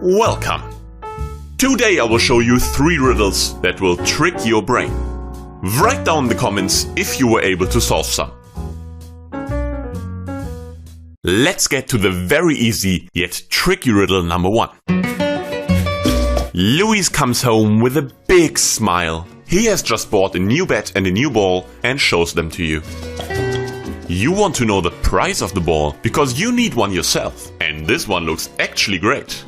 Welcome! Today I will show you 3 riddles that will trick your brain. Write down in the comments if you were able to solve some. Let's get to the very easy yet tricky riddle number 1. Louis comes home with a big smile. He has just bought a new bat and a new ball and shows them to you. You want to know the price of the ball because you need one yourself, and this one looks actually great.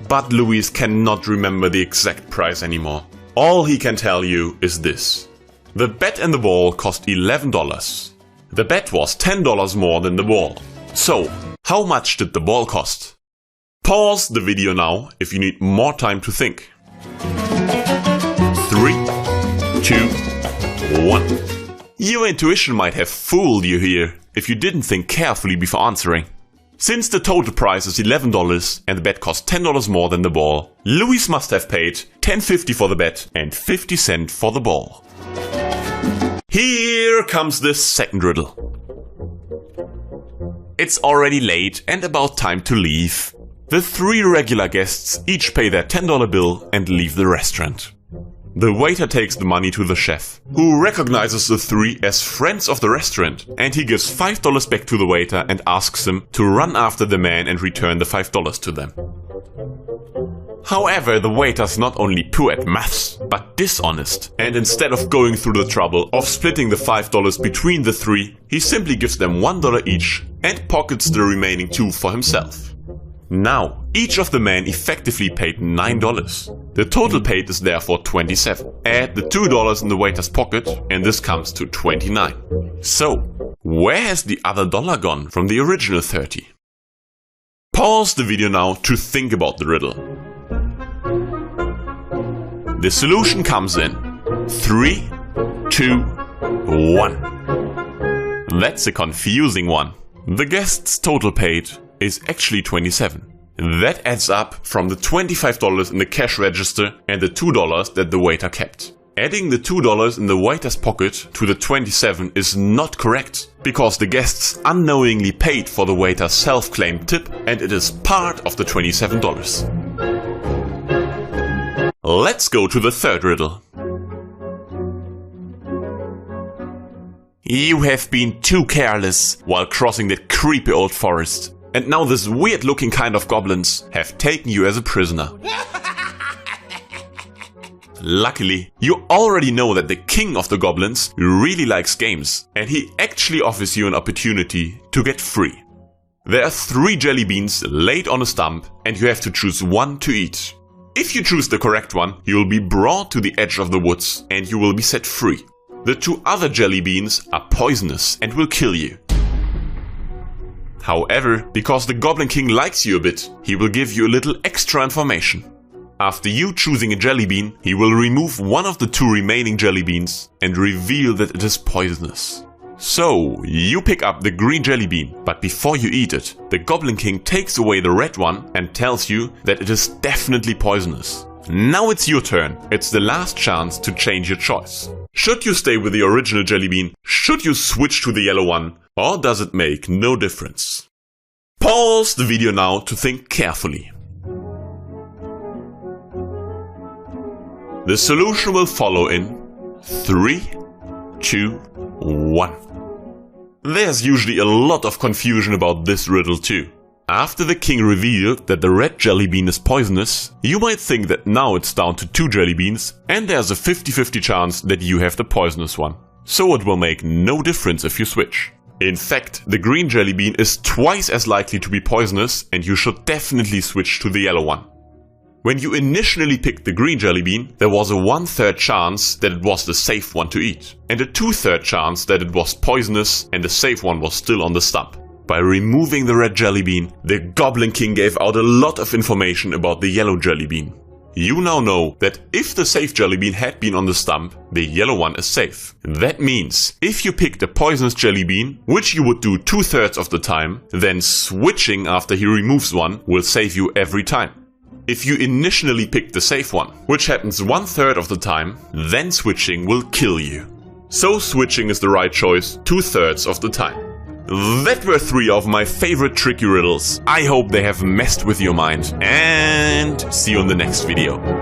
But Louis cannot remember the exact price anymore. All he can tell you is this. The bat and the ball cost $11. The bat was $10 more than the ball. So, how much did the ball cost? Pause the video now if you need more time to think. 3, 2, 1. Your intuition might have fooled you here if you didn't think carefully before answering. Since the total price is $11 and the bet cost $10 more than the ball, Louis must have paid $10.50 for the bet and 50 cents for the ball. Here comes the second riddle. It's already late and about time to leave. The 3 regular guests each pay their $10 bill and leave the restaurant. The waiter takes the money to the chef, who recognizes the 3 as friends of the restaurant, and he gives $5 back to the waiter and asks him to run after the man and return the $5 to them. However, the waiter's not only poor at maths, but dishonest, and instead of going through the trouble of splitting the $5 between the 3, he simply gives them $1 each and pockets the remaining 2 for himself. Now, each of the men effectively paid $9. The total paid is therefore $27. Add the $2 in the waiter's pocket and this comes to $29. So, where has the other dollar gone from the original $30? Pause the video now to think about the riddle. The solution comes in 3, 2, 1. That's a confusing one. The guest's total paid is actually $27. That adds up from the $25 in the cash register and the $2 that the waiter kept. Adding the $2 in the waiter's pocket to the $27 is not correct, because the guests unknowingly paid for the waiter's self-claimed tip and it is part of the $27. Let's go to the third riddle. You have been too careless while crossing that creepy old forest. And now this weird looking kind of goblins have taken you as a prisoner. Luckily, you already know that the king of the goblins really likes games, and he actually offers you an opportunity to get free. There are 3 jelly beans laid on a stump and you have to choose one to eat. If you choose the correct one, you will be brought to the edge of the woods and you will be set free. The 2 other jelly beans are poisonous and will kill you. However, because the Goblin King likes you a bit, he will give you a little extra information. After you choosing a jelly bean, he will remove one of the 2 remaining jelly beans and reveal that it is poisonous. So, you pick up the green jelly bean, but before you eat it, the Goblin King takes away the red one and tells you that it is definitely poisonous. Now it's your turn. It's the last chance to change your choice. Should you stay with the original jelly bean? Should you switch to the yellow one? Or does it make no difference? Pause the video now to think carefully. The solution will follow in 3, 2, 1. There's usually a lot of confusion about this riddle too. After the king revealed that the red jelly bean is poisonous, you might think that now it's down to 2 jelly beans and there's a 50-50 chance that you have the poisonous one. So it will make no difference if you switch. In fact, the green jelly bean is twice as likely to be poisonous and you should definitely switch to the yellow one. When you initially picked the green jelly bean, there was a 1/3 chance that it was the safe one to eat, and a 2/3 chance that it was poisonous and the safe one was still on the stump. By removing the red jelly bean, the Goblin King gave out a lot of information about the yellow jelly bean. You now know that if the safe jelly bean had been on the stump, the yellow one is safe. That means if you picked a poisonous jelly bean, which you would do 2/3 of the time, then switching after he removes one will save you every time. If you initially picked the safe one, which happens 1/3 of the time, then switching will kill you. So switching is the right choice 2/3 of the time. That were 3 of my favorite tricky riddles. I hope they have messed with your mind, and see you in the next video.